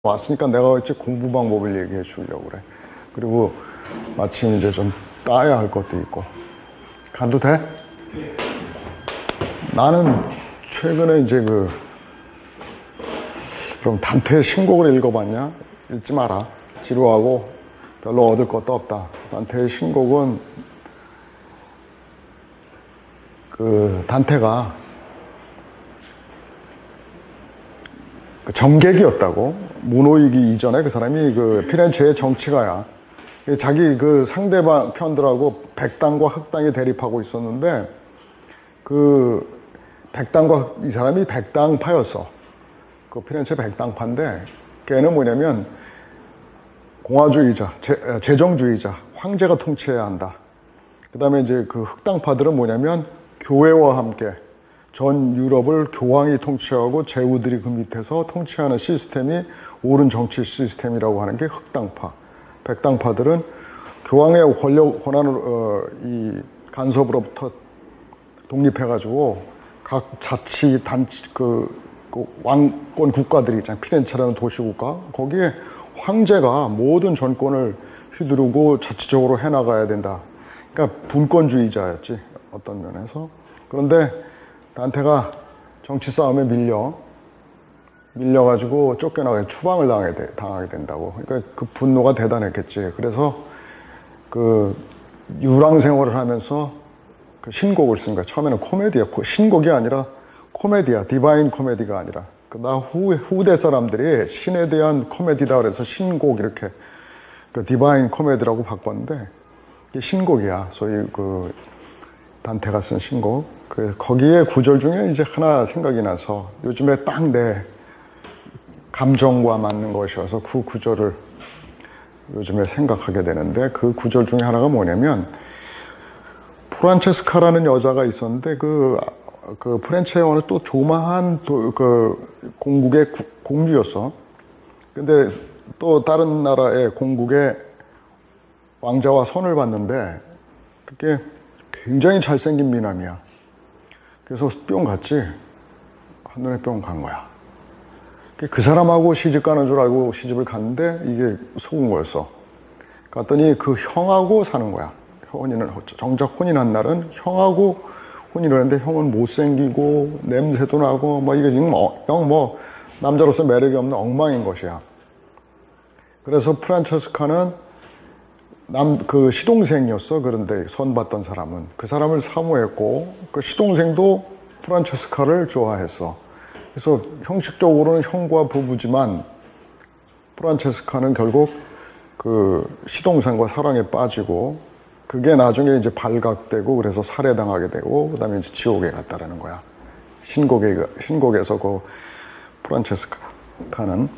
왔으니까 내가 이제 공부 방법을 얘기해 주려고 그래. 그리고 마침 이제 좀 따야 할 것도 있고. 가도 돼? 나는 최근에 이제 그럼 단테의 신곡을 읽어봤냐? 읽지 마라. 지루하고 별로 얻을 것도 없다. 단테의 신곡은 단테가 정객이었다고. 무노이기 이전에 그 사람이 피렌체의 정치가야. 자기 상대방 편들하고 백당과 흑당이 대립하고 있었는데 백당과 이 사람이 백당파였어. 피렌체 백당파인데 걔는 뭐냐면 공화주의자, 재정주의자, 황제가 통치해야 한다. 그 다음에 이제 흑당파들은 뭐냐면 교회와 함께 전 유럽을 교황이 통치하고 제후들이 그 밑에서 통치하는 시스템이 옳은 정치 시스템이라고 하는 게 흑당파. 백당파들은 교황의 권한을 이 간섭으로부터 독립해가지고 각 자치 단체 왕권 국가들이 있잖아요. 피렌체라는 도시국가. 거기에 황제가 모든 전권을 휘두르고 자치적으로 해나가야 된다. 그러니까 분권주의자였지, 어떤 면에서. 그런데 단테가 정치 싸움에 밀려가지고 쫓겨나게 추방을 당하게 된다고. 그러니까 그 분노가 대단했겠지. 그래서 유랑 생활을 하면서 신곡을 쓴 거야. 처음에는 코미디야. 신곡이 아니라 코미디야. 디바인 코미디가 아니라. 나 후대 사람들이 신에 대한 코미디다 그래서 신곡 이렇게 디바인 코미디라고 바꿨는데 이게 신곡이야. 소위 단테가 쓴 신곡. 거기에 구절 중에 이제 하나 생각이 나서 요즘에 딱 내 감정과 맞는 것이어서 그 구절을 요즘에 생각하게 되는데 그 구절 중에 하나가 뭐냐면 프란체스카라는 여자가 있었는데 프렌체의 어느 또 조마한 공국의 공주였어. 근데 또 다른 나라의 공국의 왕자와 손을 봤는데 그게 굉장히 잘생긴 미남이야. 그래서 뿅 갔지. 한눈에 뿅 간 거야. 그 사람하고 시집 가는 줄 알고 시집을 갔는데 이게 속은 거였어. 갔더니 그 형하고 사는 거야. 정작 혼인한 날은 형하고 혼인을 했는데 형은 못생기고 냄새도 나고 이게 지금 남자로서 매력이 없는 엉망인 것이야. 그래서 프란체스카는 시동생이었어. 그런데 선 받던 사람은 그 사람을 사모했고 그 시동생도 프란체스카를 좋아했어. 그래서 형식적으로는 형과 부부지만 프란체스카는 결국 시동생과 사랑에 빠지고 그게 나중에 이제 발각되고 그래서 살해당하게 되고 그다음에 이제 지옥에 갔다라는 거야. 신곡에서 프란체스카는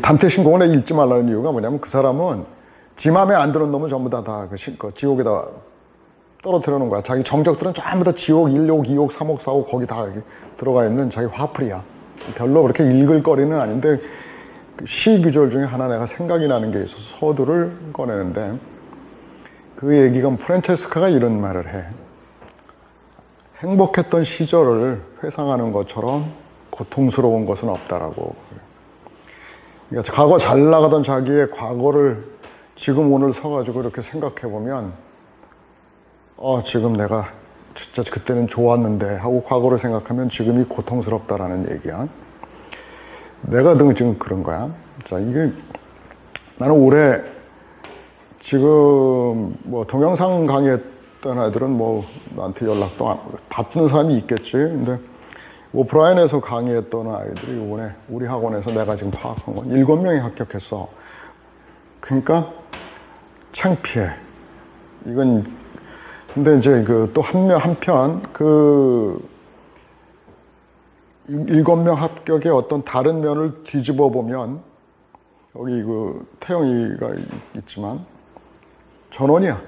단테 신곡을 읽지 말라는 이유가 뭐냐면 그 사람은 지 맘에 안 드는 놈은 전부 다 지옥에다 떨어뜨려 놓은 거야. 자기 정적들은 전부 다 지옥 1옥, 2옥, 3옥, 4옥 거기 다 들어가 있는 자기 화풀이야. 별로 그렇게 읽을 거리는 아닌데 시 구절 중에 하나 내가 생각이 나는 게 있어서 서두를 꺼내는데 그 얘기가 프란체스카가 이런 말을 해. 행복했던 시절을 회상하는 것처럼 고통스러운 것은 없다라고. 그러니까 과거 잘 나가던 자기의 과거를 지금 오늘 서가지고 이렇게 생각해보면 지금 내가 진짜 그때는 좋았는데 하고 과거를 생각하면 지금이 고통스럽다라는 얘기야. 내가 지금 그런 거야. 자, 이게 나는 올해 지금 동영상 강의했던 애들은 나한테 연락도 안 하고 받는 사람이 있겠지. 근데 오프라인에서 강의했던 아이들이 이번에 우리 학원에서 내가 지금 파악한 건 7명이 합격했어. 그러니까 창피해. 이건 근데 이제 또 한편 7명 합격의 어떤 다른 면을 뒤집어 보면 여기 태영이가 있지만 전원이야.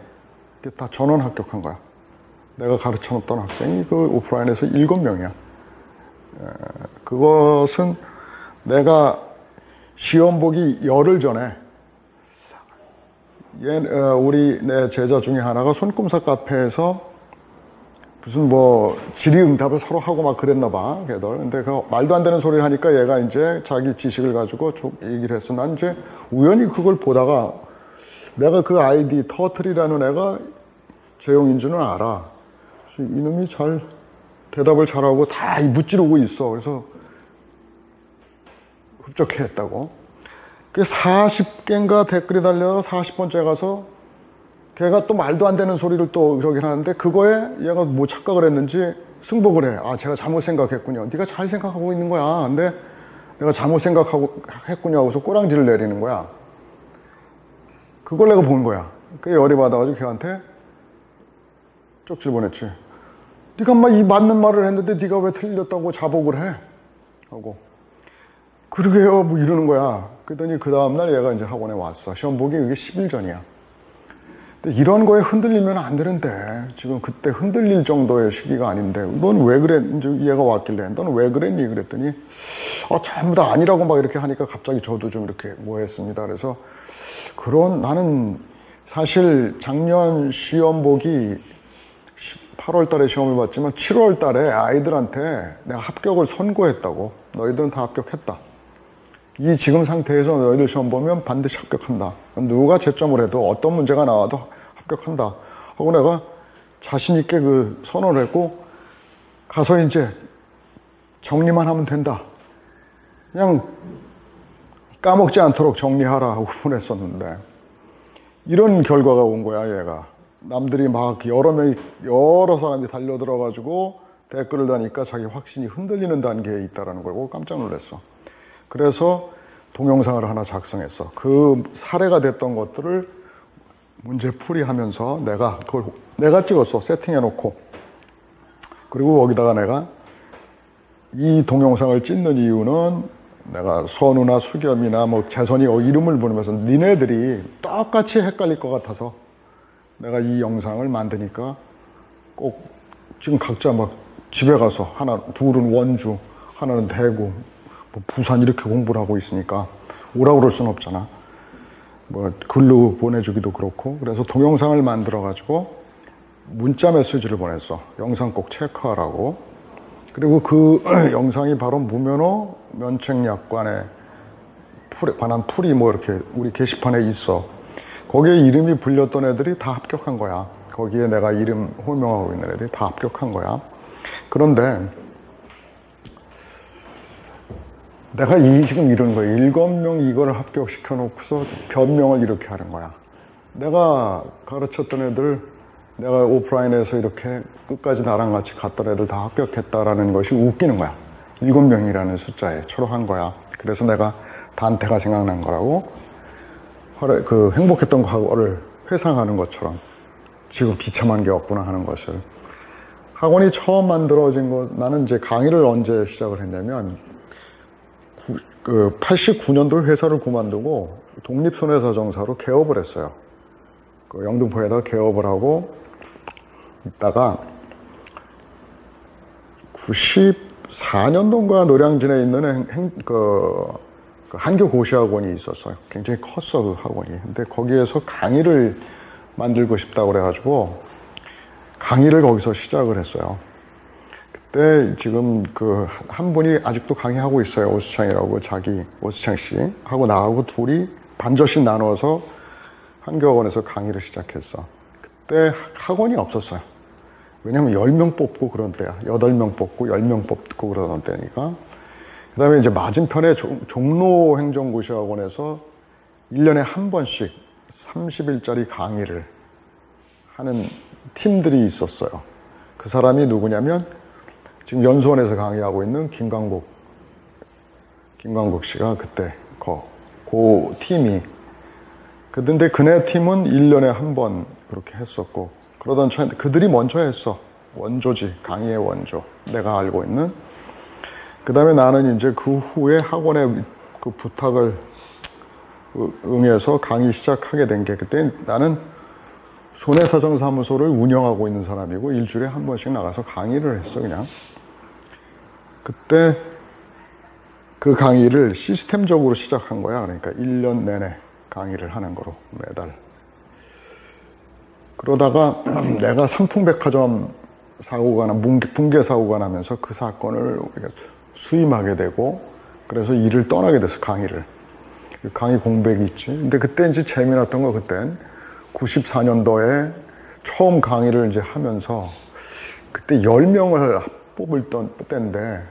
이게 다 전원 합격한 거야. 내가 가르쳐놨던 학생이 오프라인에서 7명이야. 그것은 내가 시험 보기 열흘 전에 내 제자 중에 하나가 손금사 카페에서 무슨 뭐 질의응답을 서로 하고 막 그랬나 봐, 걔들. 근데 그 말도 안 되는 소리를 하니까 얘가 이제 자기 지식을 가지고 쭉 얘기를 했어. 난 이제 우연히 그걸 보다가 내가 그 아이디 터틀이라는 애가 재용인 줄은 알아. 그래서 이놈이 잘 대답을 잘하고 다 무찌르고 있어. 그래서 흡족해 했다고. 그 40개인가 댓글이 달려 40번째 가서 걔가 또 말도 안 되는 소리를 또 저기 하는데 그거에 얘가 뭐 착각을 했는지 승복을 해. 아, 제가 잘못 생각했군요. 네가 잘 생각하고 있는 거야. 근데 내가 잘못 생각하고 했군요 하고서 꼬랑지를 내리는 거야. 그걸 내가 본 거야. 그래 열이 받아가지고 걔한테 쪽지를 보냈지. 네가 막 이 맞는 말을 했는데 네가 왜 틀렸다고 자복을 해? 하고. 그러게요, 뭐 이러는 거야. 그랬더니 그 다음날 얘가 이제 학원에 왔어. 시험 보기 그게 10일 전이야. 근데 이런 거에 흔들리면 안 되는데, 지금 그때 흔들릴 정도의 시기가 아닌데, 넌 왜 그랬, 이제 얘가 왔길래, 너는 왜 그랬니? 그랬더니, 전부 다 아니라고 막 이렇게 하니까 갑자기 저도 좀 이렇게 뭐 했습니다. 그래서, 나는 사실 작년 시험 보기 8월 달에 시험을 봤지만 7월 달에 아이들한테 내가 합격을 선고했다고. 너희들은 다 합격했다. 이 지금 상태에서 너희들 시험 보면 반드시 합격한다. 누가 채점을 해도 어떤 문제가 나와도 합격한다. 하고 내가 자신 있게 그 선언을 했고 가서 이제 정리만 하면 된다. 그냥 까먹지 않도록 정리하라 하고 보냈었는데 이런 결과가 온 거야, 얘가. 남들이 막 여러 사람이 달려들어가지고 댓글을 다니까 자기 확신이 흔들리는 단계에 있다는 걸 보고 깜짝 놀랐어. 그래서 동영상을 하나 작성했어. 그 사례가 됐던 것들을 문제 풀이하면서 내가 찍었어. 세팅해놓고. 그리고 거기다가 내가 이 동영상을 찍는 이유는 내가 선우나 수겸이나 뭐 재선이 이름을 부르면서 니네들이 똑같이 헷갈릴 것 같아서 내가 이 영상을 만드니까 꼭 지금 각자 막 집에 가서 둘은 원주, 하나는 대구, 뭐 부산 이렇게 공부를 하고 있으니까 오라고 그럴 수는 없잖아. 뭐 글로 보내주기도 그렇고. 그래서 동영상을 만들어 가지고 문자 메시지를 보냈어. 영상 꼭 체크하라고. 그리고 그 영상이 바로 무면허 면책약관에 관한 풀이 뭐 이렇게 우리 게시판에 있어. 거기에 이름이 불렸던 애들이 다 합격한 거야. 거기에 내가 이름 호명하고 있는 애들이 다 합격한 거야. 그런데 내가 지금 이런 거야. 7명 이걸 합격시켜 놓고서 변명을 이렇게 하는 거야. 내가 가르쳤던 애들, 내가 오프라인에서 이렇게 끝까지 나랑 같이 갔던 애들 다 합격했다라는 것이 웃기는 거야. 7명이라는 숫자에 초록한 거야. 그래서 내가 단테가 생각난 거라고 그 행복했던 과거를 회상하는 것처럼 지금 비참한 게 없구나 하는 것을. 학원이 처음 만들어진 거, 나는 이제 강의를 언제 시작을 했냐면 89년도에 회사를 그만두고 독립손해사정사로 개업을 했어요. 그 영등포에다가 개업을 하고 있다가 94년도인가 노량진에 있는 한교 고시학원이 있었어요. 굉장히 컸어, 그 학원이. 근데 거기에서 강의를 만들고 싶다고 그래가지고 강의를 거기서 시작을 했어요. 그때 지금 한 분이 아직도 강의하고 있어요. 오수창이라고, 오수창 씨 하고 나하고 둘이 반절씩 나눠서 한교학원에서 강의를 시작했어. 그때 학원이 없었어요. 왜냐면 10명 뽑고 그런 때야. 8명 뽑고 10명 뽑고 그러던 때니까. 그 다음에 이제 맞은편에 종로행정고시학원에서 1년에 한 번씩 30일짜리 강의를 하는 팀들이 있었어요. 그 사람이 누구냐면 지금 연수원에서 강의하고 있는 김광국 씨가 그때 그 팀이. 근데 그네 팀은 1년에 한 번 그렇게 했었고, 그러던 차에 그들이 먼저 했어. 원조지, 강의의 원조. 내가 알고 있는. 그 다음에 나는 이제 그 후에 학원의 그 부탁을 응해서 강의 시작하게 된 게, 그때 나는 손해사정사무소를 운영하고 있는 사람이고 일주일에 한 번씩 나가서 강의를 했어, 그냥. 그때 그 강의를 시스템적으로 시작한 거야. 그러니까 1년 내내 강의를 하는 거로 매달. 그러다가 내가 삼풍백화점 사고가 붕괴 사고가 나면서 그 사건을 우리가 수임하게 되고, 그래서 일을 떠나게 됐어, 강의를. 강의 공백이 있지. 근데 그때 이제 재미났던 거, 그땐 94년도에 처음 강의를 이제 하면서, 그때 10명을 뽑을 때인데,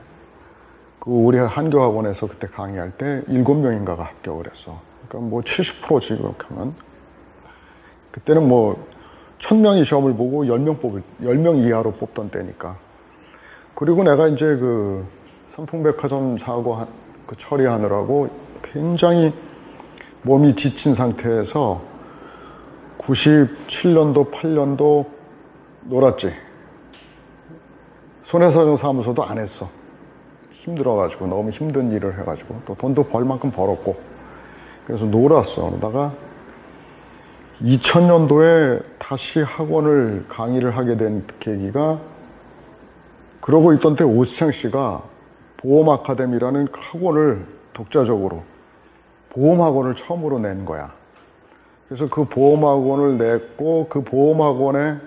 그 우리 한교학원에서 그때 강의할 때 7명인가가 합격을 했어. 그러니까 뭐 70%지, 그렇게 하면. 그때는 뭐 1000명이 시험을 보고 10명 이하로 뽑던 때니까. 그리고 내가 이제 그 삼풍백화점 사고 그 처리하느라고 굉장히 몸이 지친 상태에서 97년도, 8년도 놀았지. 손해사정 사무소도 안 했어. 힘들어가지고, 너무 힘든 일을 해가지고, 또 돈도 벌 만큼 벌었고. 그래서 놀았어. 그러다가 2000년도에 다시 학원을 강의를 하게 된 계기가, 그러고 있던 때 오수창 씨가 보험 아카데미라는 학원을 독자적으로, 보험학원을 처음으로 낸 거야. 그래서 그 보험학원을 냈고, 그 보험학원에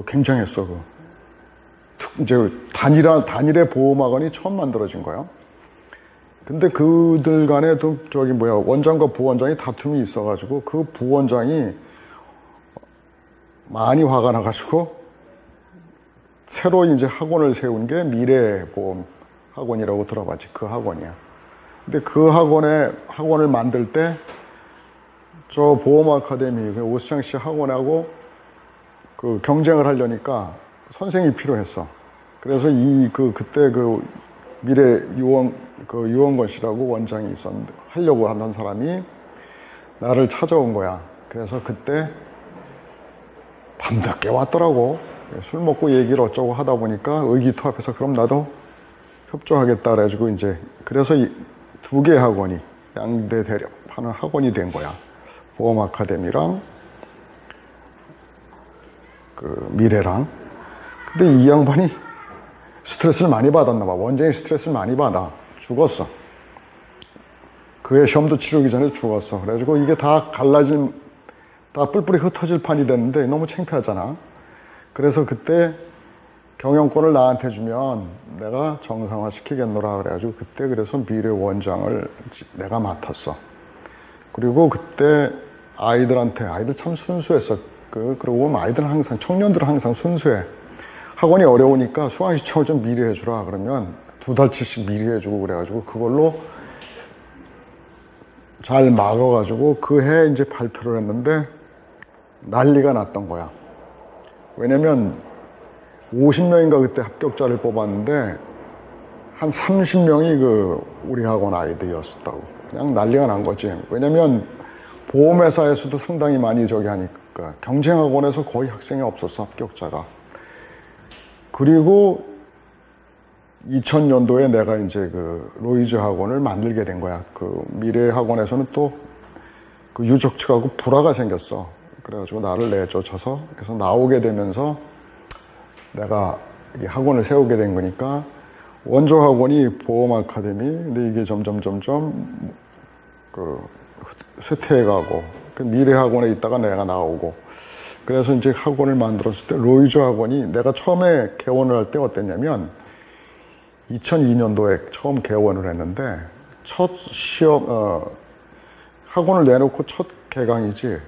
굉장했어. 이제 단일의 보험학원이 처음 만들어진 거야. 근데 그들 간에 또 원장과 부원장이 다툼이 있어가지고, 그 부원장이 많이 화가 나가지고 새로 이제 학원을 세운 게 미래보험 학원이라고 들어봤지. 그 학원이야. 근데 그 학원을 만들 때 저 보험 아카데미 오수창 씨 학원하고 그 경쟁을 하려니까 선생이 필요했어. 그래서 그때 미래 유원건 씨라고 원장이 있었는데, 하려고 하는 사람이 나를 찾아온 거야. 그래서 그때 밤늦게 왔더라고. 술 먹고 얘기를 어쩌고 하다 보니까 의기투합해서 그럼 나도 협조하겠다 그래가지고, 이제 그래서 이 두 개 학원이 양대 대립하는 학원이 된 거야. 보험 아카데미랑 그 미래랑. 근데 이 양반이 스트레스를 많이 받았나 봐. 원장이 스트레스를 많이 받아. 죽었어. 그의 시험도 치르기 전에 죽었어. 그래가지고 이게 다 다 뿔뿔이 흩어질 판이 됐는데 너무 창피하잖아. 그래서 그때 경영권을 나한테 주면 내가 정상화 시키겠노라 그래가지고, 그때 그래서 미래 원장을 내가 맡았어. 그리고 그때 아이들 참 순수했어. 그러고 보면 아이들은 청년들은 항상 순수해. 학원이 어려우니까 수강 신청을 좀 미리 해주라 그러면 2달치씩 미리 해주고 그래가지고, 그걸로 잘 막아가지고 그 해 이제 발표를 했는데 난리가 났던 거야. 왜냐면 50명인가 그때 합격자를 뽑았는데 한 30명이 우리 학원 아이들이었다고. 그냥 난리가 난 거지. 왜냐면 보험회사에서도 상당히 많이 하니까 경쟁학원에서 거의 학생이 없었어, 합격자가. 그리고 2000년도에 내가 이제 로이즈 학원을 만들게 된 거야. 미래 학원에서는 또 유적측하고 불화가 생겼어. 그래가지고 나를 내쫓아서, 그래서 나오게 되면서 내가 이 학원을 세우게 된 거니까, 원조 학원이 보험 아카데미, 근데 이게 점점 쇠퇴해가고, 미래 학원에 있다가 내가 나오고, 그래서 이제 학원을 만들었을 때 로이즈 학원이 내가 처음에 개원을 할 때 어땠냐면, 2002년도에 처음 개원을 했는데, 첫 학원을 내놓고 첫 개강이지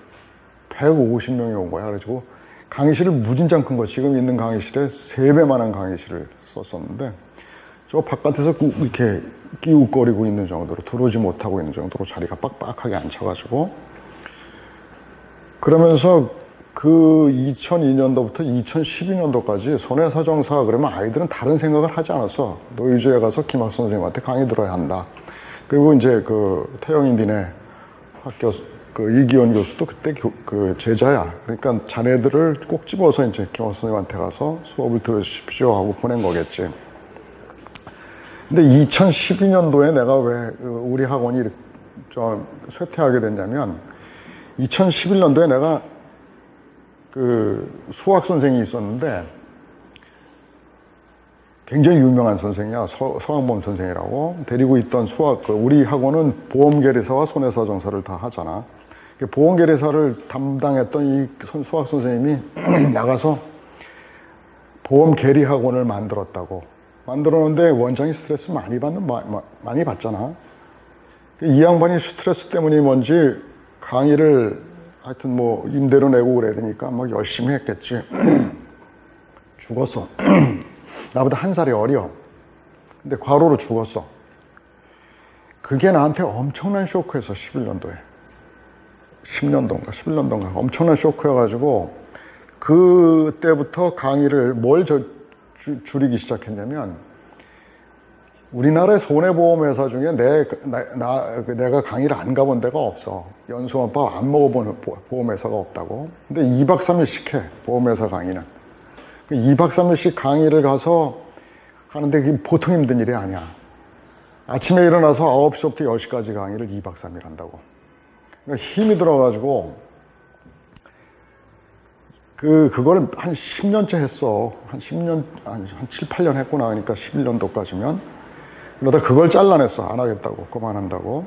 150명이 온 거야. 그래가지고 강의실을 무진장 큰 거, 지금 있는 강의실에 3배만한 강의실을 썼었는데, 저 바깥에서 이렇게 끼웃거리고 있는 정도로, 들어오지 못하고 있는 정도로 자리가 빡빡하게 앉혀가지고, 그러면서 그 2002년도부터 2012년도까지 손해사정사 그러면 아이들은 다른 생각을 하지 않았어. 노이즈에 가서 김학 선생님한테 강의 들어야 한다. 그리고 이제 태영인디네 학교 이기원 교수도 그때 제자야. 그러니까 자네들을 꼭 집어서 이제 김학 선생님한테 가서 수업을 들으십시오 하고 보낸 거겠지. 근데 2012년도에 내가 왜 우리 학원이 좀 쇠퇴하게 됐냐면, 2011년도에 내가 수학 선생이 있었는데, 굉장히 유명한 선생이야. 서강범 선생이라고. 데리고 있던 우리 학원은 보험계리사와 손해사정사를 다 하잖아. 보험계리사를 담당했던 이 수학 선생님이 나가서 보험 계리 학원을 만들었다고. 만들었는데 원장이 스트레스 많이 받잖아. 이 양반이 스트레스 때문이 뭔지 강의를 하여튼 뭐 임대료 내고 그래야 되니까 막 열심히 했겠지. 죽었어. 나보다 한 살이 어려. 근데 과로로 죽었어. 그게 나한테 엄청난 쇼크였어. 11년도에 10년도인가 11년도인가 엄청난 쇼크여가지고 그때부터 강의를 줄이기 시작했냐면, 우리나라의 손해보험회사 중에 내가 강의를 안 가본 데가 없어. 연수원밥 안 먹어본 보험회사가 없다고. 근데 2박 3일씩 해, 보험회사 강의는. 2박 3일씩 강의를 가서 하는데 그게 보통 힘든 일이 아니야. 아침에 일어나서 9시부터 10시까지 강의를 2박 3일 한다고. 그러니까 힘이 들어가지고 그걸 한 10년째 했어. 한 7, 8년 했구나. 그러니까 11년도까지면. 그러다 그걸 잘라냈어. 안 하겠다고. 그만한다고.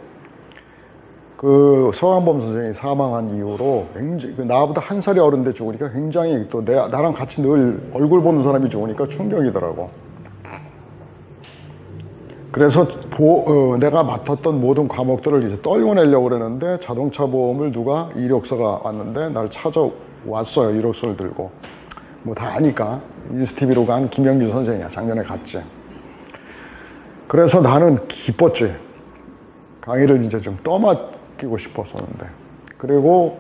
그 서강범 선생이 사망한 이후로 굉장히, 나보다 한 살이 어른데 죽으니까 굉장히 또 나랑 같이 늘 얼굴 보는 사람이 죽으니까 충격이더라고. 그래서 내가 맡았던 모든 과목들을 이제 떨궈내려고 그러는데, 자동차 보험을 누가 이력서가 왔는데 날 찾아왔어요. 이력서를 들고. 뭐 다 아니까. 인스티비로 간 김영규 선생이야. 작년에 갔지. 그래서 나는 기뻤지. 강의를 이제 좀 떠맡기고 싶었었는데. 그리고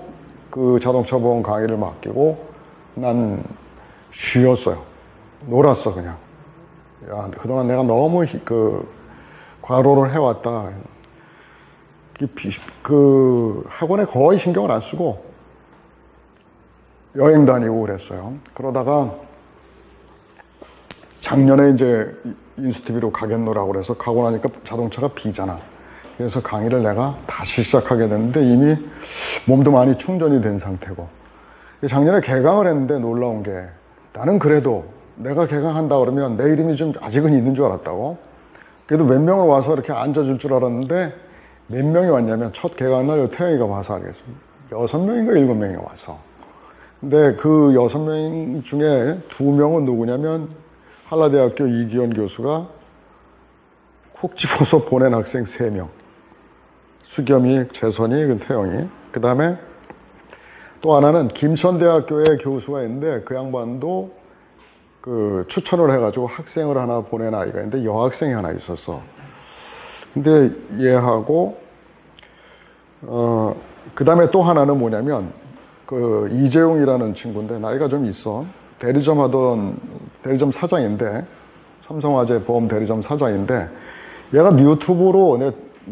그 자동차 보험 강의를 맡기고 난 쉬었어요. 놀았어, 그냥. 야, 그동안 내가 너무 과로를 해왔다. 학원에 거의 신경을 안 쓰고 여행 다니고 그랬어요. 그러다가 작년에 이제 인스티비로 가겠노라고 그래서 가고 나니까 자동차가 비잖아. 그래서 강의를 내가 다시 시작하게 됐는데 이미 몸도 많이 충전이 된 상태고. 작년에 개강을 했는데 놀라운 게, 나는 그래도 내가 개강한다 그러면 내 이름이 좀 아직은 있는 줄 알았다고. 그래도 몇 명을 와서 이렇게 앉아줄 줄 알았는데, 몇 명이 왔냐면 첫 개강날 태영이가 와서 알겠어. 6명인가 7명이 왔어. 근데 그 6명 중에 2명은 누구냐면 한라대학교 이기현 교수가 콕 집어서 보낸 학생 3명. 수겸이, 재선이, 태영이. 그 다음에 또 하나는 김천대학교의 교수가 있는데, 그 양반도 추천을 해가지고 학생을 하나 보낸 아이가 있는데 여학생이 하나 있었어. 근데 얘하고 그 다음에 또 하나는 뭐냐면 이재용이라는 친구인데 나이가 좀 있어. 대리점 사장인데, 삼성화재 보험 대리점 사장인데, 얘가 유튜브로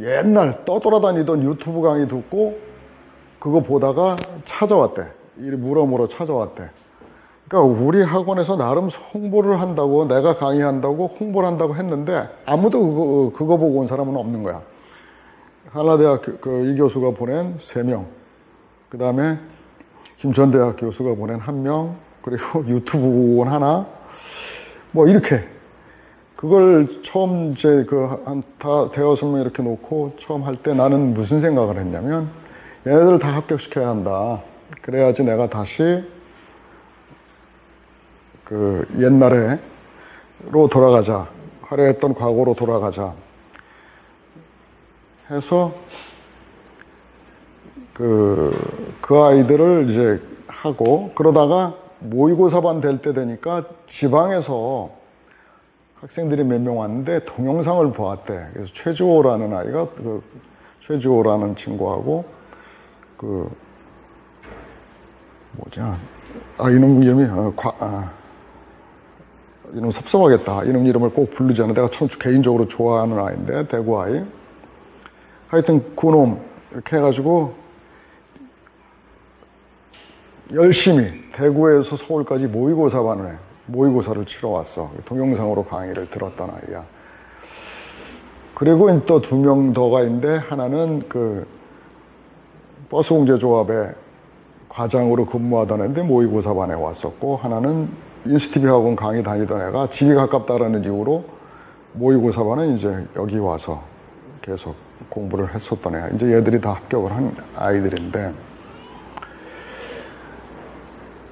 옛날 떠돌아다니던 유튜브 강의 듣고 그거 보다가 찾아왔대. 물어물어 찾아왔대. 그러니까 우리 학원에서 나름 홍보를 한다고, 내가 강의한다고 홍보를 한다고 했는데 아무도 그거 보고 온 사람은 없는 거야. 한라대학교 이 교수가 보낸 3명, 그 다음에 김천대학 교수가 보낸 1명, 그리고 유튜브 온 하나, 뭐 이렇게. 그걸 처음 이제 다 대여섯 명 이렇게 놓고 처음 할 때 나는 무슨 생각을 했냐면, 얘네들을 다 합격시켜야 한다. 그래야지 내가 다시 옛날에로 돌아가자. 화려했던 과거로 돌아가자. 해서 그 아이들을 이제 하고, 그러다가 모의고사반 될 때 되니까 지방에서 학생들이 몇 명 왔는데 동영상을 보았대. 그래서 최지호라는 아이가, 최지호라는 친구하고, 이놈 이름이, 이놈 섭섭하겠다. 이놈 이름을 꼭 부르지 않아. 내가 참 개인적으로 좋아하는 아이인데, 대구 아이. 하여튼 그놈, 이렇게 해가지고, 열심히 대구에서 서울까지 모의고사를 치러 왔어. 동영상으로 강의를 들었던 아이야. 그리고 또 2명 더가 있는데, 하나는 버스공제조합의 과장으로 근무하던 애인데 모의고사반에 왔었고, 하나는 인스티비 학원 강의 다니던 애가 집이 가깝다라는 이유로 모의고사반은 이제 여기 와서 계속 공부를 했었던 애야. 이제 얘들이 다 합격을 한 아이들인데,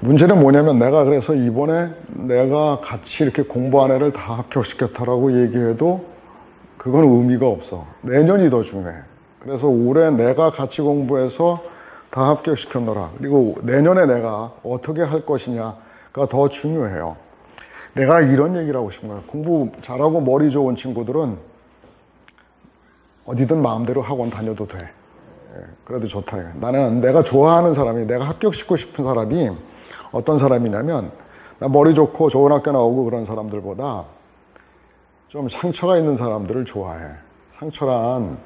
문제는 뭐냐면 내가 그래서 이번에 내가 같이 이렇게 공부한 애를 다 합격시켰다라고 얘기해도 그건 의미가 없어. 내년이 더 중요해. 그래서 올해 내가 같이 공부해서 다 합격시켰노라. 그리고 내년에 내가 어떻게 할 것이냐가 더 중요해요. 내가 이런 얘기를 하고 싶은 거야. 공부 잘하고 머리 좋은 친구들은 어디든 마음대로 학원 다녀도 돼. 그래도 좋다. 나는 내가 좋아하는 사람이, 내가 합격시키고 싶은 사람이 어떤 사람이냐면, 나 머리 좋고 좋은 학교 나오고 그런 사람들보다 좀 상처가 있는 사람들을 좋아해. 상처란,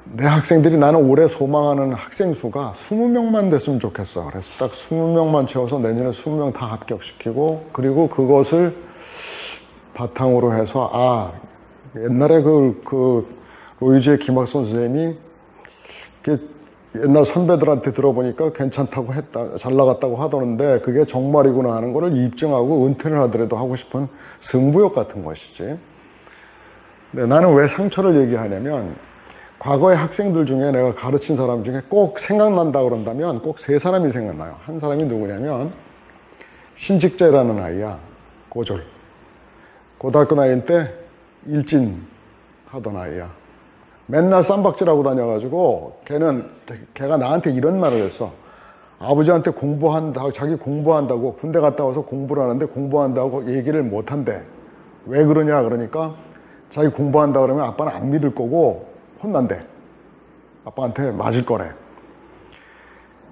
내 학생들이, 나는 올해 소망하는 학생 수가 20명만 됐으면 좋겠어. 그래서 딱 20명만 채워서 내년에 20명 다 합격시키고, 그리고 그것을 바탕으로 해서, 옛날에 로이즈의 김학선 선생님이 옛날 선배들한테 들어보니까 괜찮다고 했다, 잘 나갔다고 하던데 그게 정말이구나 하는 거를 입증하고 은퇴를 하더라도 하고 싶은 승부욕 같은 것이지. 근데 나는 왜 상처를 얘기하냐면, 과거의 학생들 중에 내가 가르친 사람 중에 꼭 생각난다 그런다면 꼭 세 사람이 생각나요. 한 사람이 누구냐면 신직재라는 아이야. 고졸. 고등학교 나이 때 일진 하던 아이야. 맨날 쌈박질하고 다녀가지고 걔가 나한테 이런 말을 했어. 아버지한테 자기 공부한다고, 군대 갔다 와서 공부를 하는데 공부한다고 얘기를 못한대. 왜 그러냐 그러니까 자기 공부한다 그러면 아빠는 안 믿을 거고 혼난대. 아빠한테 맞을 거래.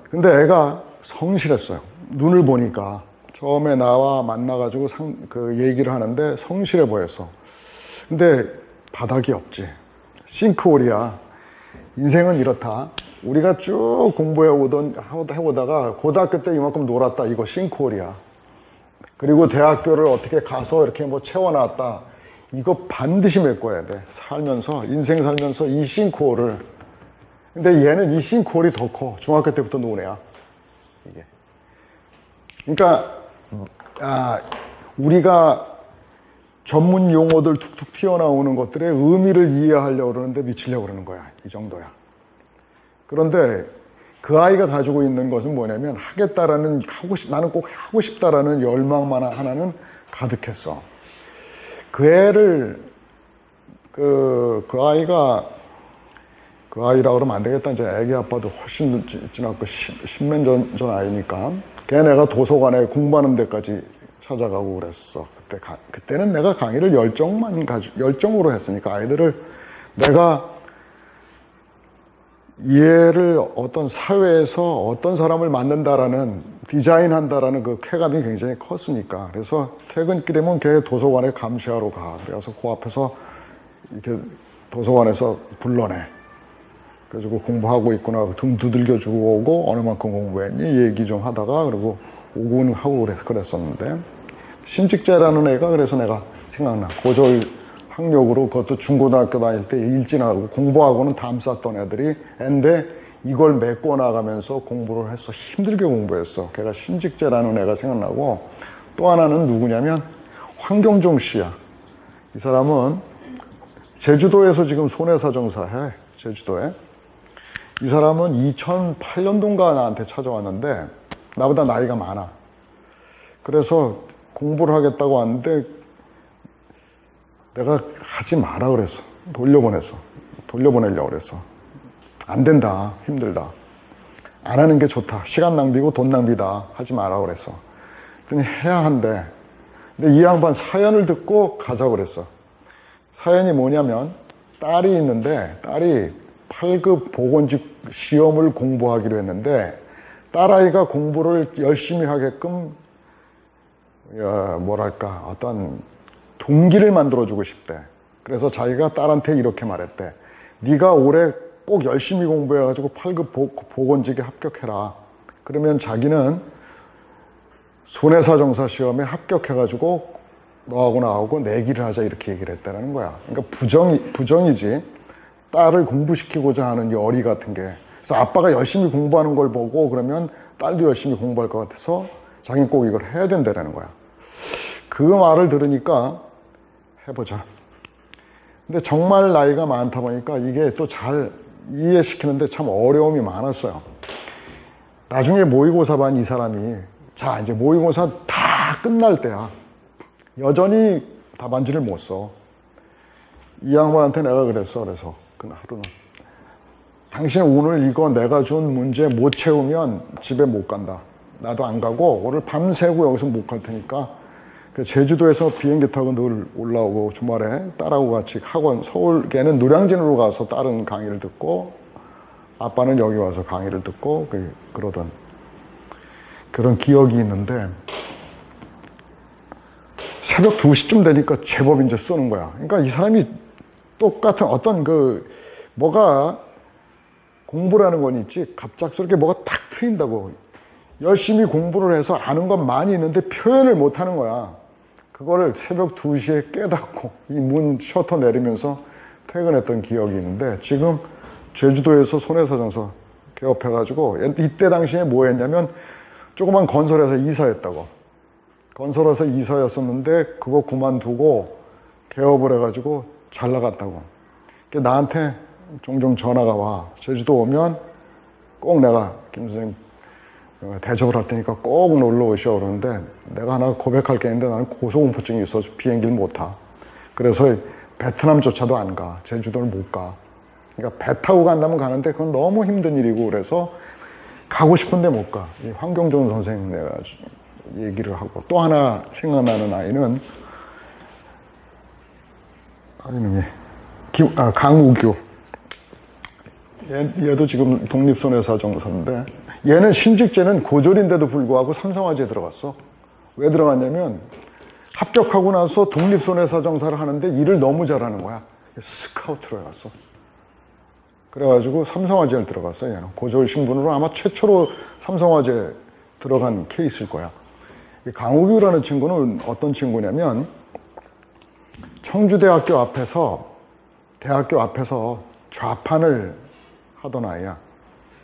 근데 애가 성실했어요. 눈을 보니까 처음에 나와 만나가지고 얘기를 하는데 성실해 보였어. 근데 바닥이 없지. 싱크홀이야. 인생은 이렇다. 우리가 쭉 해오다가 고등학교 때 이만큼 놀았다. 이거 싱크홀이야. 그리고 대학교를 어떻게 가서 이렇게 채워놨다. 이거 반드시 메꿔야 돼. 인생 살면서 이 싱크홀을. 근데 얘는 이 싱크홀이 더 커. 중학교 때부터 노은 애야. 이게. 그러니까, 우리가 전문 용어들 툭툭 튀어나오는 것들의 의미를 이해하려고 그러는데 미치려고 그러는 거야. 이 정도야. 그런데 그 아이가 가지고 있는 것은 뭐냐면, 나는 꼭 하고 싶다라는 열망만 하나는 가득했어. 그 아이라 그러면 안 되겠다. 이제 애기 아빠도 훨씬 지났고, 십몇 년 전 아이니까. 걔네가 도서관에 공부하는 데까지 찾아가고 그랬어. 그때는 내가 강의를 열정으로 했으니까, 아이들을 내가 얘를 어떤 사회에서 어떤 사람을 만든다라는, 디자인한다라는 그 쾌감이 굉장히 컸으니까. 그래서 퇴근길 되면 걔 도서관에 감시하러 가. 그래서 그 앞에서 이렇게 도서관에서 불러내. 그래가지고 공부하고 있구나 등 두들겨주고 오고, 어느 만큼 공부했니? 얘기 좀 하다가, 그리고 오곤 하고 그랬었는데, 신직재라는 애가 그래서 내가 생각나. 고졸 학력으로, 그것도 중고등학교 다닐 때 일진하고 공부하고는 담 쌌던 애인데 이걸 메꿔 나가면서 공부를 했어. 힘들게 공부했어. 걔가 신직재라는 애가 생각나고, 또 하나는 누구냐면 황경종 씨야. 이 사람은 제주도에서 지금 손해사정사 해. 제주도에. 이 사람은 2008년도인가 나한테 찾아왔는데 나보다 나이가 많아. 그래서 공부를 하겠다고 왔는데 내가 하지 마라 그랬어. 돌려보내려고 그랬어. 안 된다. 힘들다. 안 하는 게 좋다. 시간 낭비고 돈 낭비다. 하지 마라 그랬어. 그랬더니 해야 한대. 근데 이 양반 사연을 듣고 가자고 그랬어. 사연이 뭐냐면, 딸이 있는데 딸이 8급 보건직 시험을 공부하기로 했는데, 딸아이가 공부를 열심히 하게끔 어떤 동기를 만들어주고 싶대. 그래서 자기가 딸한테 이렇게 말했대. 네가 올해 꼭 열심히 공부해가지고 8급 보건직에 합격해라. 그러면 자기는 손해사정사 시험에 합격해가지고 너하고 나하고 내기를 하자, 이렇게 얘기를 했다는 거야. 그러니까 부정이지. 딸을 공부시키고자 하는 열의 같은 게. 그래서 아빠가 열심히 공부하는 걸 보고 그러면 딸도 열심히 공부할 것 같아서 자기는 꼭 이걸 해야 된다는 거야. 그 말을 들으니까 해보자. 근데 정말 나이가 많다 보니까 이게 또 잘 이해시키는데 참 어려움이 많았어요. 나중에 모의고사 반 이 사람이 자 이제 모의고사 다 끝날 때야. 여전히 답안지를 못 써. 이 양반한테 내가 그랬어. 그래서 그 하루는 당신 오늘 이거 내가 준 문제 못 채우면 집에 못 간다. 나도 안 가고 오늘 밤새고 여기서 못 갈 테니까 그 제주도에서 비행기 타고 늘 올라오고 주말에 딸하고 같이 학원 서울 걔는 노량진으로 가서 다른 강의를 듣고 아빠는 여기 와서 강의를 듣고 그러던 그런 기억이 있는데 새벽 2시쯤 되니까 제법 이제 쓰는 거야. 그러니까 이 사람이 똑같은 어떤 뭐가 공부라는 건 있지 갑작스럽게 뭐가 탁 트인다고 열심히 공부를 해서 아는 건 많이 있는데 표현을 못 하는 거야. 그거를 새벽 2시에 깨닫고 이 문 셔터 내리면서 퇴근했던 기억이 있는데 지금 제주도에서 손해사정서 개업해가지고 이때 당시에 뭐 했냐면 조그만 건설회사 이사했다고. 건설회사 이사였었는데 그거 그만두고 개업을 해가지고 잘 나갔다고. 나한테 종종 전화가 와. 제주도 오면 꼭 내가 김 선생님 대접을 할 테니까 꼭 놀러 오시오 그러는데 내가 하나 고백할 게 있는데 나는 고소공포증이 있어서 비행기를 못 타. 그래서 베트남조차도 안 가. 제주도를 못 가. 그러니까 배 타고 간다면 가는데 그건 너무 힘든 일이고 그래서 가고 싶은데 못 가. 이 황경종 선생님 내가 얘기를 하고 또 하나 생각나는 아이는 이름이 강우규. 얘도 지금 독립손해사정서인데 얘는 신직제는 고졸인데도 불구하고 삼성화재에 들어갔어. 왜 들어갔냐면 합격하고 나서 독립손해사정사를 하는데 일을 너무 잘하는 거야. 스카우트로 해갔어. 그래가지고 삼성화재를 들어갔어. 얘는 고졸 신분으로 아마 최초로 삼성화재 들어간 케이스일 거야. 강우규라는 친구는 어떤 친구냐면 청주대학교 앞에서 좌판을 하던 아이야.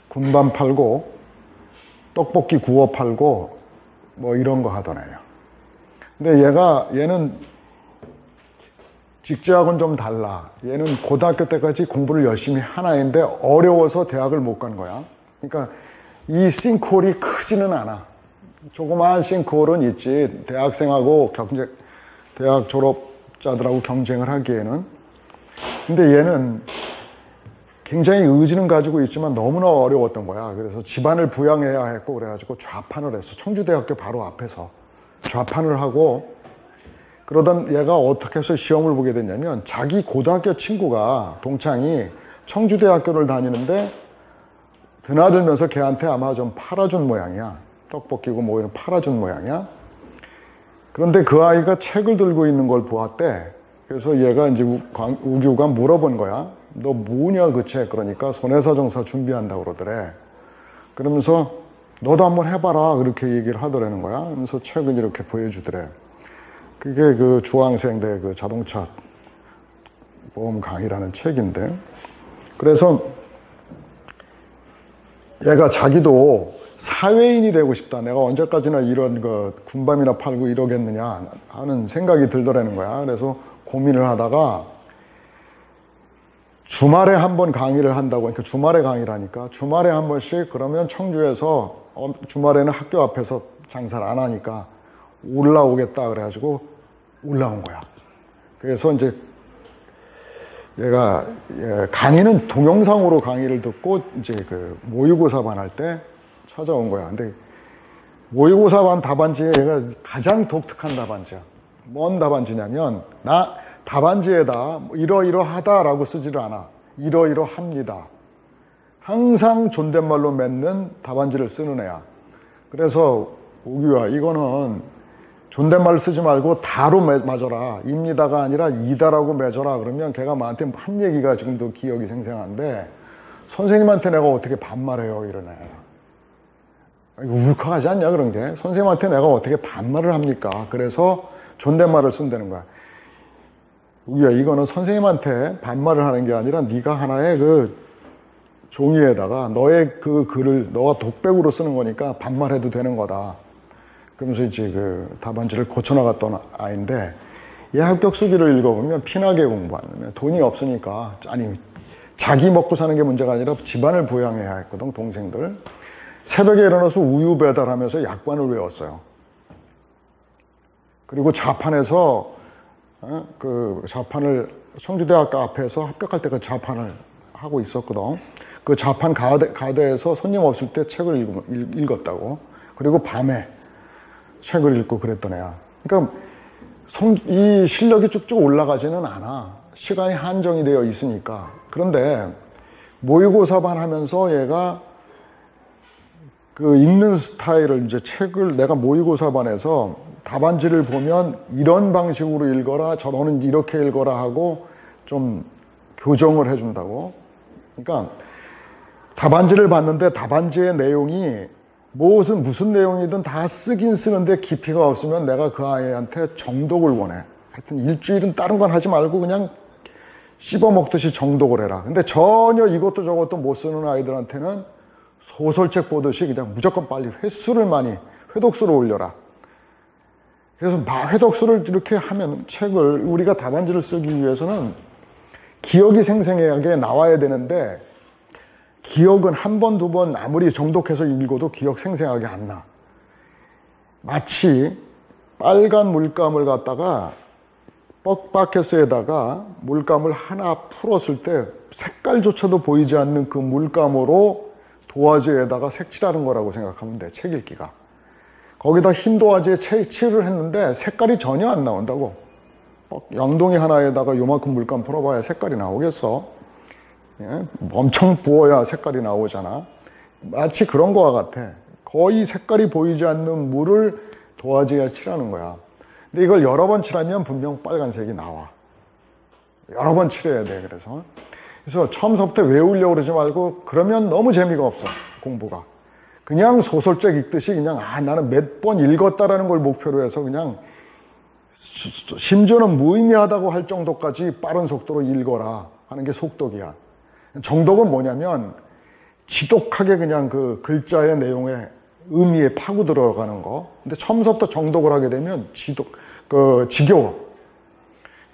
군밤 팔고 떡볶이 구워 팔고 뭐 이런 거 하던 아이야. 근데 얘는 직제하고는 좀 달라. 얘는 고등학교 때까지 공부를 열심히 한 아이인데 어려워서 대학을 못 간 거야. 그러니까 이 싱크홀이 크지는 않아. 조그마한 싱크홀은 있지. 대학생하고 대학 졸업자들하고 경쟁을 하기에는. 근데 얘는 굉장히 의지는 가지고 있지만 너무나 어려웠던 거야. 그래서 집안을 부양해야 했고 그래가지고 좌판을 했어. 청주대학교 바로 앞에서 좌판을 하고 그러던 얘가 어떻게 해서 시험을 보게 됐냐면 자기 고등학교 친구가 동창이 청주대학교를 다니는데 드나들면서 걔한테 아마 좀 팔아준 모양이야. 떡볶이고 뭐 이런 팔아준 모양이야. 그런데 그 아이가 책을 들고 있는 걸 보았대. 그래서 얘가 이제 우규가 물어본 거야. 너 뭐냐 그 책. 그러니까 손해사정사 준비한다고 그러더래. 그러면서 너도 한번 해봐라 그렇게 얘기를 하더라는 거야. 그러면서 책을 이렇게 보여주더래. 그게 그 중앙생대 그 자동차 보험 강의라는 책인데 그래서 얘가 자기도 사회인이 되고 싶다. 내가 언제까지나 이런 거 군밤이나 팔고 이러겠느냐 하는 생각이 들더라는 거야. 그래서 고민을 하다가 주말에 한 번 강의를 한다고. 그러니까 주말에 강의를 하니까 주말에 한 번씩 그러면 청주에서 주말에는 학교 앞에서 장사를 안 하니까 올라오겠다 그래가지고 올라온 거야. 그래서 이제 얘가 강의는 동영상으로 강의를 듣고 이제 그 모의고사 반 할 때 찾아온 거야. 근데 모의고사 반 답안지에 얘가 가장 독특한 답안지야. 뭔 답안지냐면 나 답안지에다 이러이러하다라고 쓰지를 않아. 이러이러합니다. 항상 존댓말로 맺는 답안지를 쓰는 애야. 그래서 우규야 이거는 존댓말 쓰지 말고 다로 맺어라. 입니다가 아니라 이다라고 맺어라. 그러면 걔가 나한테 한 얘기가 지금도 기억이 생생한데 선생님한테 내가 어떻게 반말해요 이러네. 울컥하지 않냐 그런 게. 선생님한테 내가 어떻게 반말을 합니까. 그래서 존댓말을 쓴다는 거야. 우규야 이거는 선생님한테 반말을 하는 게 아니라 네가 하나의 그 종이에다가 너의 그 글을 너가 독백으로 쓰는 거니까 반말해도 되는 거다. 그러면서 이제 그 답안지를 고쳐나갔던 아이인데 얘 합격 수기를 읽어보면 피나게 공부하는 돈이 없으니까 아니 자기 먹고 사는 게 문제가 아니라 집안을 부양해야 했거든 동생들. 새벽에 일어나서 우유 배달하면서 약관을 외웠어요. 그리고 자판에서 그 자판을 청주대학교 앞에서 합격할 때 그 자판을 하고 있었거든. 그 자판 가대에서 손님 없을 때 책을 읽었다고. 그리고 밤에 책을 읽고 그랬던 애야. 그러니까 이 실력이 쭉쭉 올라가지는 않아. 시간이 한정이 되어 있으니까. 그런데 모의고사반 하면서 얘가 그 읽는 스타일을 이제 책을 내가 모의고사반에서 답안지를 보면 이런 방식으로 읽어라, 너는 이렇게 읽어라 하고 좀 교정을 해준다고. 그러니까 답안지를 봤는데 답안지의 내용이 무슨 내용이든 다 쓰긴 쓰는데 깊이가 없으면 내가 그 아이한테 정독을 원해. 하여튼 일주일은 다른 건 하지 말고 그냥 씹어먹듯이 정독을 해라. 근데 전혀 이것도 저것도 못 쓰는 아이들한테는 소설책 보듯이 그냥 무조건 빨리 횟수를 많이, 회독수를 올려라. 그래서 회독수를 이렇게 하면 책을 우리가 답안지를 쓰기 위해서는 기억이 생생하게 나와야 되는데 기억은 한 번, 두 번 아무리 정독해서 읽어도 기억 생생하게 안 나. 마치 빨간 물감을 갖다가 뻑바켓에다가 물감을 하나 풀었을 때 색깔조차도 보이지 않는 그 물감으로 도화지에다가 색칠하는 거라고 생각하면 돼, 책 읽기가. 거기다 흰 도화지에 칠을 했는데 색깔이 전혀 안 나온다고. 양동이 하나에다가 요만큼 물감 풀어봐야 색깔이 나오겠어? 예? 엄청 부어야 색깔이 나오잖아. 마치 그런 거와 같아. 거의 색깔이 보이지 않는 물을 도화지에 칠하는 거야. 근데 이걸 여러 번 칠하면 분명 빨간색이 나와. 여러 번 칠해야 돼. 그래서 처음부터 외우려고 그러지 말고 그러면 너무 재미가 없어, 공부가. 그냥 소설책 읽듯이 그냥 나는 몇 번 읽었다라는 걸 목표로 해서 그냥 심지어는 무의미하다고 할 정도까지 빠른 속도로 읽어라 하는 게 속독이야. 정독은 뭐냐면 지독하게 그냥 그 글자의 내용에 의미에 파고 들어가는 거. 근데 처음부터 정독을 하게 되면 지겨워.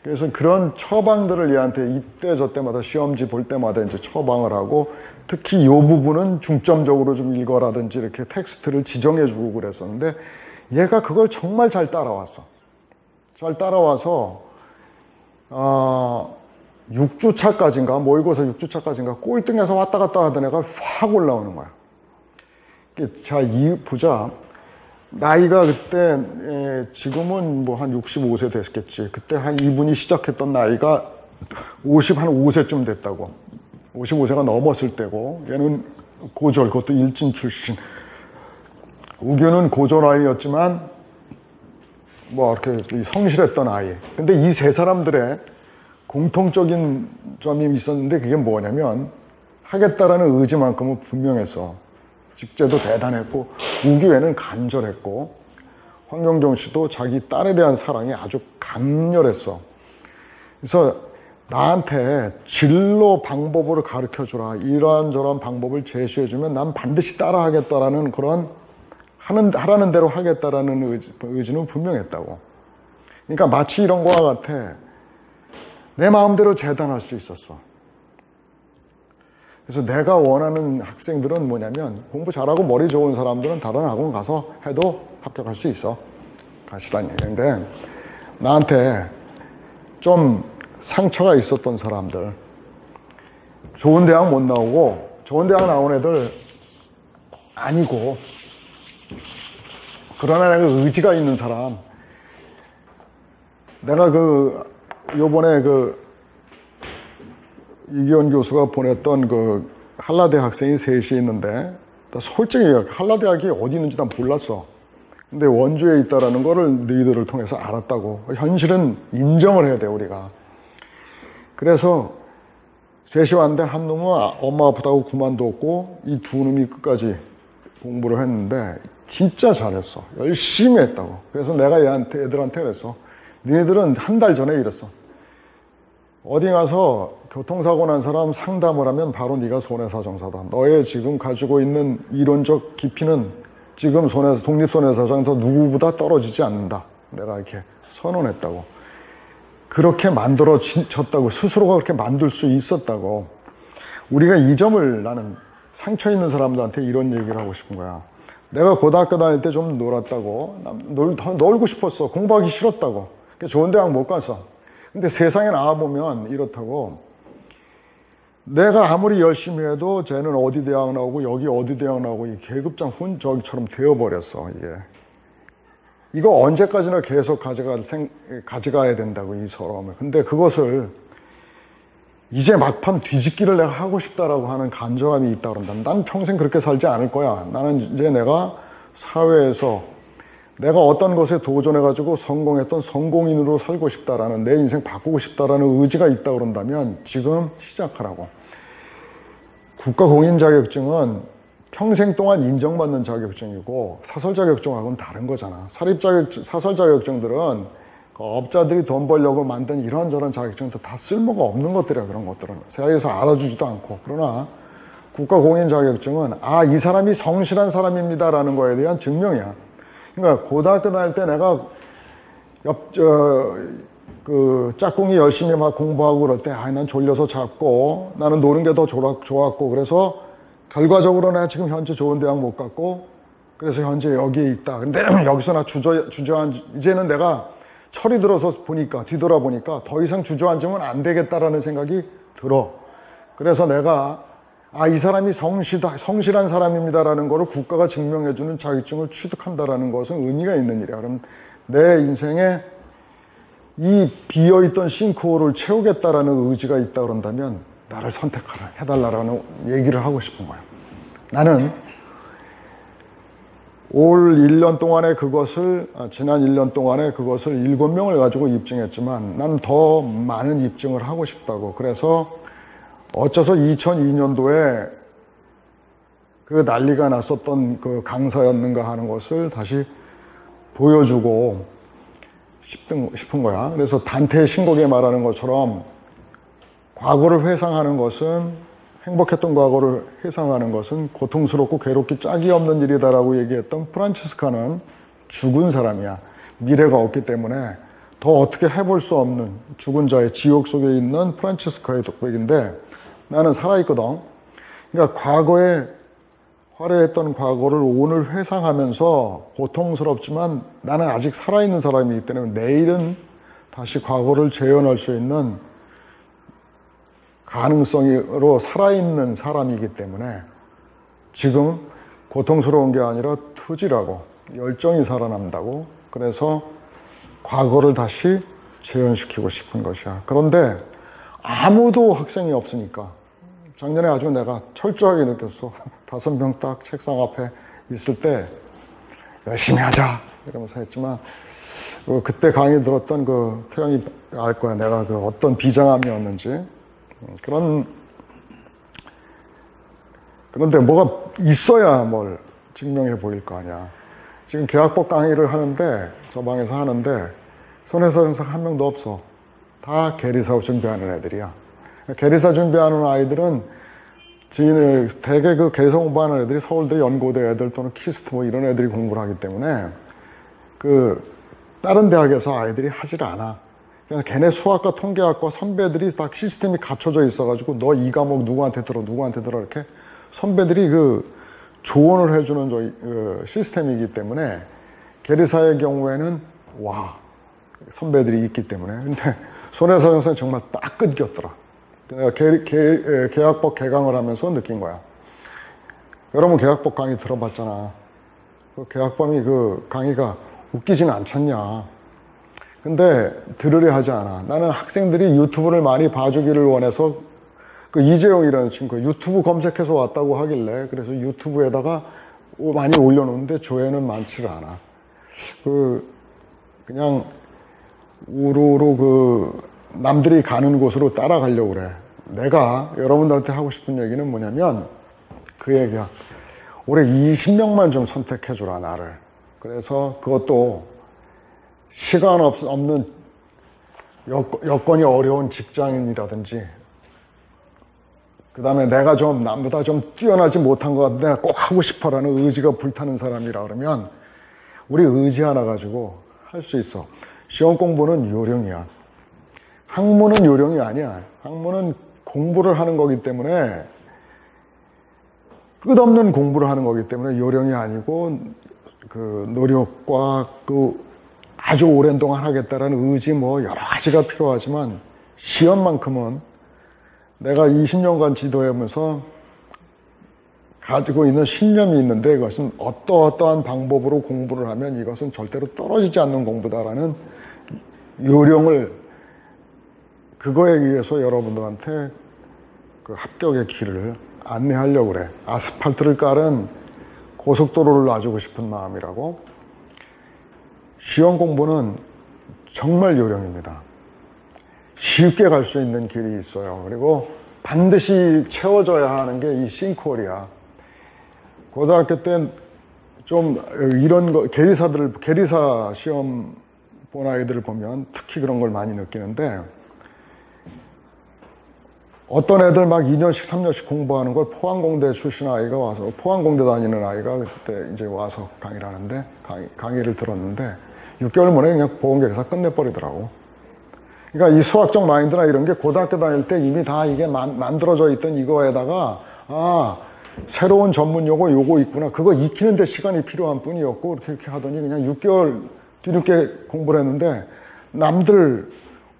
그래서 그런 처방들을 얘한테 이때 저때마다 시험지 볼 때마다 이제 처방을 하고, 특히 이 부분은 중점적으로 좀 읽어라든지 이렇게 텍스트를 지정해주고 그랬었는데 얘가 그걸 정말 잘 따라왔어. 잘 따라와서 6주차까지인가, 모의고사 6주차까지인가 꼴등해서 왔다 갔다 하던 애가 확 올라오는 거야. 자, 보자. 나이가 그때, 지금은 뭐 한 65세 됐겠지. 그때 한 이분이 시작했던 나이가 한 5세쯤 됐다고. 55세가 넘었을 때고, 얘는 고졸, 그것도 일진 출신. 우규는 고졸 아이였지만, 뭐 이렇게 성실했던 아이. 근데 이 세 사람들의 공통적인 점이 있었는데 그게 뭐냐면 하겠다라는 의지만큼은 분명했어. 직제도 대단했고 우규애는 간절했고 황명정 씨도 자기 딸에 대한 사랑이 아주 강렬했어. 그래서 나한테 진로 방법을 가르쳐주라, 이러한저러한 방법을 제시해주면 난 반드시 따라하겠다라는 그런 하라는 대로 하겠다라는 의지는 분명했다고. 그러니까 마치 이런 거와 같아. 내 마음대로 재단할 수 있었어. 그래서 내가 원하는 학생들은 뭐냐면 공부 잘하고 머리 좋은 사람들은 다른 학원 가서 해도 합격할 수 있어. 가시란 얘기인데, 나한테 좀 상처가 있었던 사람들, 좋은 대학 못 나오고 좋은 대학 나온 애들 아니고 그러나 내가 의지가 있는 사람, 내가 요번에 이기원 교수가 보냈던 한라대 학생이 셋이 있는데, 솔직히 한라대학이 어디 있는지 난 몰랐어. 근데 원주에 있다라는 거를 너희들을 통해서 알았다고. 현실은 인정을 해야 돼, 우리가. 그래서 셋이 왔는데 한 놈은 엄마 아프다고 그만뒀고 이 두 놈이 끝까지 공부를 했는데 진짜 잘했어. 열심히 했다고. 그래서 내가 애들한테 그랬어. 너희들은 한 달 전에 이랬어. 어디 가서 교통사고 난 사람 상담을 하면 바로 네가 손해사정사다. 너의 지금 가지고 있는 이론적 깊이는 지금 독립손해사정에서 누구보다 떨어지지 않는다. 내가 이렇게 선언했다고. 그렇게 만들어졌다고. 스스로가 그렇게 만들 수 있었다고. 우리가 이 점을 나는 상처 있는 사람들한테 이런 얘기를 하고 싶은 거야. 내가 고등학교 다닐 때 좀 놀았다고, 더 놀고 싶었어. 공부하기 싫었다고. 좋은 대학 못 갔어. 근데 세상에 나와보면 이렇다고, 내가 아무리 열심히 해도 쟤는 어디 대학 나오고 여기 어디 대학 나오고 이 계급장 훈저기처럼 되어버렸어. 이게 이거 언제까지나 계속 가져가야 된다고, 이 서러움을. 근데 그것을 이제 막판 뒤집기를 내가 하고 싶다라고 하는 간절함이 있다 그런다면 난 평생 그렇게 살지 않을 거야. 나는 이제 내가 사회에서 내가 어떤 것에 도전해가지고 성공했던 성공인으로 살고 싶다라는, 내 인생 바꾸고 싶다라는 의지가 있다 그런다면 지금 시작하라고. 국가공인 자격증은 평생 동안 인정받는 자격증이고 사설 자격증하고는 다른 거잖아. 사설 자격증들은 업자들이 돈 벌려고 만든 이런저런 자격증도 다 쓸모가 없는 것들이야. 그런 것들은 사회에서 알아주지도 않고. 그러나 국가공인 자격증은 이 사람이 성실한 사람입니다 라는 거에 대한 증명이야. 그러니까 고등학교 다닐 때 내가 짝꿍이 열심히 막 공부하고 그럴 때 난 졸려서 잤고, 나는 노는 게 더 좋았고, 그래서 결과적으로 내가 지금 현재 좋은 대학 못 갔고, 그래서 현재 여기에 있다. 근데 여기서 나 이제는 내가 철이 들어서 뒤돌아보니까 더 이상 주저앉으면 안 되겠다라는 생각이 들어. 그래서 내가 이 사람이 성실한 사람입니다라는 거를 국가가 증명해주는 자격증을 취득한다라는 것은 의미가 있는 일이야. 그럼 내 인생에 이 비어있던 싱크홀을 채우겠다라는 의지가 있다 그런다면 나를 선택하라, 해달라라는 얘기를 하고 싶은 거야. 나는 지난 1년 동안에 그것을 7명을 가지고 입증했지만 난 더 많은 입증을 하고 싶다고. 그래서 어째서 2002년도에 그 난리가 났었던 그 강사였는가 하는 것을 다시 보여주고 싶은 거야. 그래서 단테의 신곡에 말하는 것처럼 과거를 회상하는 것은, 행복했던 과거를 회상하는 것은 고통스럽고 괴롭기 짝이 없는 일이다라고 얘기했던 프란치스카는 죽은 사람이야. 미래가 없기 때문에 더 어떻게 해볼 수 없는 죽은 자의 지옥 속에 있는 프란치스카의 독백인데, 나는 살아있거든. 그러니까 과거에 화려했던 과거를 오늘 회상하면서 고통스럽지만 나는 아직 살아있는 사람이기 때문에 내일은 다시 과거를 재현할 수 있는 가능성으로 살아있는 사람이기 때문에 지금 고통스러운 게 아니라 투지라고, 열정이 살아난다고. 그래서 과거를 다시 재현시키고 싶은 것이야. 그런데 아무도 학생이 없으니까 작년에 아주 내가 철저하게 느꼈어. 5명 딱 책상 앞에 있을 때 열심히 하자 이러면서 했지만, 그때 강의 들었던 그 태영이 알 거야. 내가 그 어떤 비장함이었는지. 그런데 뭐가 있어야 뭘 증명해 보일 거 아니야. 지금 계약법 강의를 하는데, 저 방에서 하는데 손혜서 형사 한 명도 없어. 다 계리사 준비하는 애들이야. 계리사 준비하는 아이들은 대개 그 계리사 공부하는 애들이 서울대 연고대 애들 또는 키스트 뭐 이런 애들이 공부를 하기 때문에 다른 대학에서 아이들이 하질 않아. 그냥 걔네 수학과 통계학과 선배들이 다 시스템이 갖춰져 있어가지고 너 이 과목 누구한테 들어 이렇게 선배들이 조언을 해주는 시스템이기 때문에 계리사의 경우에는 선배들이 있기 때문에. 근데 손혜서 형사는 정말 딱 끊겼더라. 내가 계약법 개강을 하면서 느낀 거야. 여러분 계약법 강의 들어봤잖아. 그 계약법이 강의가 웃기지는 않잖냐. 근데 들으려 하지 않아. 나는 학생들이 유튜브를 많이 봐주기를 원해서 이재용이라는 친구 유튜브 검색해서 왔다고 하길래 그래서 유튜브에다가 많이 올려놓는데 조회는 많지를 않아. 그냥 우르르 남들이 가는 곳으로 따라가려고 그래. 내가 여러분들한테 하고 싶은 얘기는 뭐냐면 그 얘기야. 올해 20명만 좀 선택해주라, 나를. 그래서 그것도 시간 없는 여건이 어려운 직장인이라든지, 그 다음에 내가 좀 남보다 좀 뛰어나지 못한 것 같은데 내가 꼭 하고 싶어라는 의지가 불타는 사람이라 그러면 우리 의지 하나 가지고 할 수 있어. 시험 공부는 요령이야. 학문은 요령이 아니야. 학문은 공부를 하는 거기 때문에 끝없는 공부를 하는 거기 때문에 요령이 아니고 그 노력과 그 아주 오랜 동안 하겠다라는 의지 뭐 여러 가지가 필요하지만 시험만큼은 내가 20년간 지도하면서 가지고 있는 신념이 있는데 이것은 어떠한 방법으로 공부를 하면 이것은 절대로 떨어지지 않는 공부다라는 요령을 그거에 의해서 여러분들한테 그 합격의 길을 안내하려고 그래. 아스팔트를 깔은 고속도로를 놔주고 싶은 마음이라고. 시험 공부는 정말 요령입니다. 쉽게 갈 수 있는 길이 있어요. 그리고 반드시 채워져야 하는 게 이 싱크홀이야. 고등학교 때 좀 이런 거, 계리사 시험 본 아이들을 보면 특히 그런 걸 많이 느끼는데 어떤 애들 막 2년씩 3년씩 공부하는 걸 포항공대 출신 아이가 와서 포항공대 다니는 아이가 그때 이제 와서 강의를 하는데 강의를 들었는데 6개월 만에 그냥 보건계리사 끝내버리더라고. 그러니까 이 수학적 마인드나 이런 게 고등학교 다닐 때 이미 다 이게 만들어져 있던 이거에다가 새로운 전문 용어 요거 있구나. 그거 익히는데 시간이 필요한 뿐이었고 이렇게 하더니 그냥 6개월 뒤늦게 공부를 했는데 남들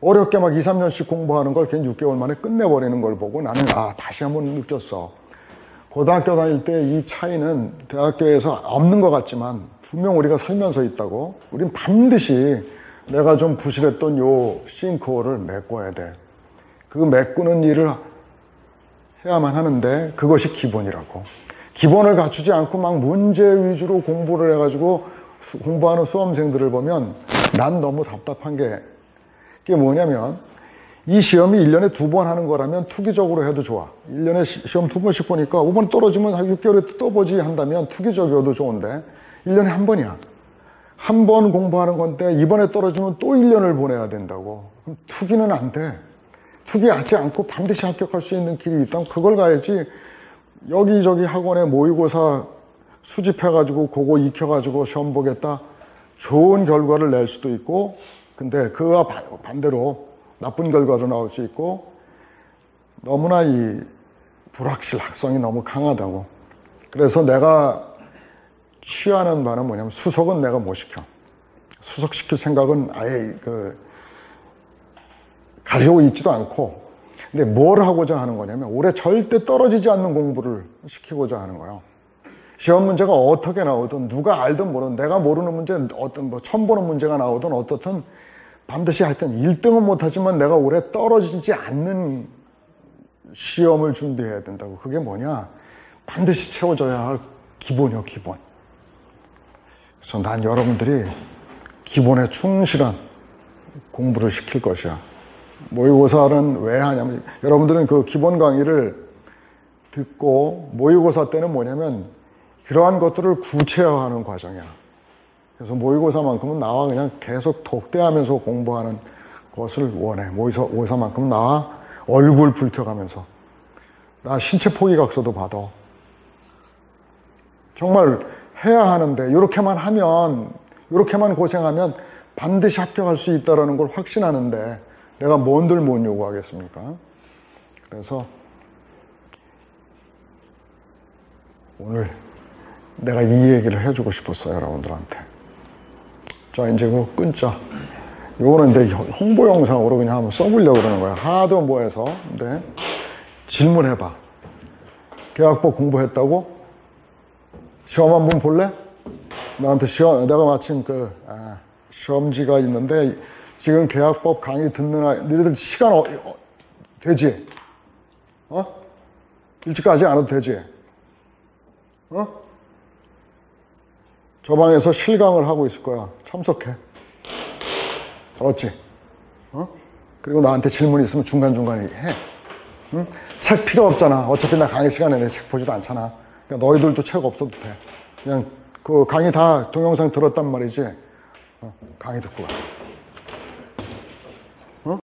어렵게 막 2, 3년씩 공부하는 걸 걔는 6개월 만에 끝내버리는 걸 보고 나는 다시 한번 느꼈어. 고등학교 다닐 때 이 차이는 대학교에서 없는 것 같지만 분명 우리가 살면서 있다고. 우린 반드시 내가 좀 부실했던 요 싱크홀을 메꿔야 돼. 그 메꾸는 일을 해야만 하는데 그것이 기본이라고. 기본을 갖추지 않고 막 문제 위주로 공부를 해가지고 공부하는 수험생들을 보면 난 너무 답답한 게 그게 뭐냐면 이 시험이 1년에 2번 하는 거라면 투기적으로 해도 좋아. 1년에 시험 2번씩 보니까 5번 떨어지면 6개월에 또 보지 한다면 투기적이어도 좋은데 1년에 한 번이야. 한 번 공부하는 건데 이번에 떨어지면 또 1년을 보내야 된다고. 그럼 투기는 안 돼. 투기하지 않고 반드시 합격할 수 있는 길이 있다면 그걸 가야지. 여기저기 학원에 모의고사 수집해가지고 그거 익혀가지고 시험 보겠다. 좋은 결과를 낼 수도 있고 근데 그와 반대로 나쁜 결과도 나올 수 있고 너무나 이 불확실성이 너무 강하다고. 그래서 내가 취하는 바는 뭐냐면 수석은 내가 못 시켜. 수석시킬 생각은 아예 가지고 있지도 않고. 근데 뭘 하고자 하는 거냐면 올해 절대 떨어지지 않는 공부를 시키고자 하는 거예요. 시험 문제가 어떻게 나오든 누가 알든 모르든 내가 모르는 문제 어떤 뭐 처음 보는 문제가 나오든 어떻든 반드시 하여튼 1등은 못하지만 내가 올해 떨어지지 않는 시험을 준비해야 된다고. 그게 뭐냐? 반드시 채워져야 할 기본이요, 기본. 그래서 난 여러분들이 기본에 충실한 공부를 시킬 것이야. 모의고사는 왜 하냐면 여러분들은 그 기본 강의를 듣고 모의고사 때는 뭐냐면 그러한 것들을 구체화하는 과정이야. 그래서 모의고사만큼은 나와 그냥 계속 독대하면서 공부하는 것을 원해. 모의고사만큼은 나와 얼굴 붉혀가면서. 나 신체 포기각서도 받아. 정말 해야 하는데 이렇게만 하면, 이렇게만 고생하면 반드시 합격할 수 있다는 걸 확신하는데 내가 뭔들 못 요구하겠습니까? 그래서 오늘 내가 이 얘기를 해주고 싶었어요, 여러분들한테. 자, 이제 그거 끊자. 요거는 내 홍보 영상으로 그냥 한번 써보려고 그러는 거야. 하도 뭐해서. 근데 질문해봐. 계약법 공부했다고? 시험 한번 볼래? 나한테 내가 마침 시험지가 있는데 지금 계약법 강의 듣는 너희들 시간 되지? 일찍까지 안 해도 되지? 저 방에서 실강을 하고 있을 거야. 참석해. 알았지? 그리고 나한테 질문 있으면 중간중간에 해. 응? 책 필요 없잖아. 어차피 나 강의 시간에 내 책 보지도 않잖아. 그러니까 너희들도 책 없어도 돼. 그냥 그 강의 다 동영상 들었단 말이지. 강의 듣고 가.